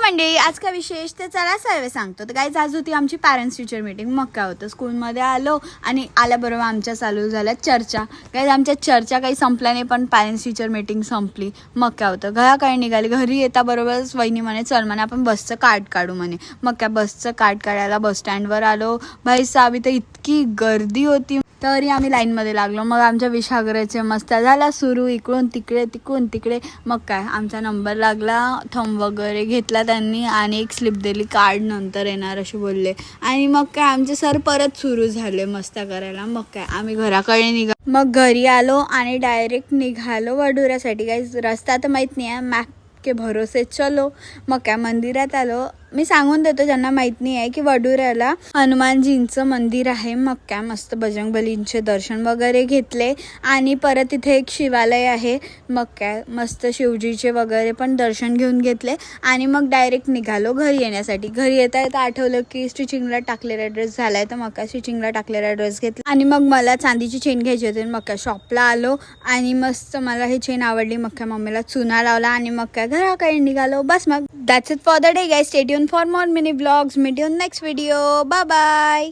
मंडळी, आज का विशेष ते चला सर्व सांगतो. तर गाईज आज होती आमची पॅरेंट्स टीचर मीटिंग. मग काय होतं, स्कूलमध्ये आलो आणि आल्याबरोबर आमच्या चालू झाल्या चर्चा. गाईज आमच्या चर्चा काही संपल्या नाही, पण पॅरेंट्स टीचर मीटिंग संपली. मग काय होतं, घराकडे निघाली. घरी येता बरोबरच वहिनी म्हणे चल म्हणे आपण बसचं कार्ड काढू म्हणे. मग काय बसचं कार्ड काढायला बस स्टँडवर आलो. भाई साहब इथं इतकी गर्दी होती, तरी आम्ही लाईनमध्ये लागलो. मग आमच्या विशागराचे मस्त झाला सुरू, इकडून तिकडे तिकडून तिकडे. मग काय आमचा नंबर लागला, थंब वगैरे घेतला त्यांनी आणि एक स्लिप दिली, कार्ड नंतर येणार असे बोलले. आणि मग काय आमचे सर परत सुरू झाले मस्त्या करायला. मग काय आम्ही घराकडे मग घरी आलो आणि डायरेक्ट निघालो वडुऱ्यासाठी. काही रस्ता तर माहीत नाही आहे, मॅप के भरोसे चलो. मग काय मंदिरात आलो. मी सांगून देतो ज्यांना माहीत नाही आहे की वडुऱ्याला हनुमानजींचं मंदिर आहे. मग काय मस्त बजरंगबलींचे दर्शन वगैरे घेतले आणि परत इथे एक शिवालय आहे. मग काय मस्त शिवजीचे वगैरे पण दर्शन घेऊन घेतले आणि मग डायरेक्ट निघालो घरी येण्यासाठी. घरी येता येता आठवलं की स्टिचिंगला टाकलेला ड्रेस झाला आहे, तर मग काय स्टिचिंगला टाकलेला ड्रेस घेतला आणि मग मला चांदीची चेन घ्यायची होती. मग काय शॉपला आलो आणि मस्त मला हे चेन आवडली. मग काय मम्मीला चुना लावला आणि मग काय घराकडे निघालो. बस मग that's it for the day guys. Stay tune for more mini vlogs. Meet you in next video. Bye bye.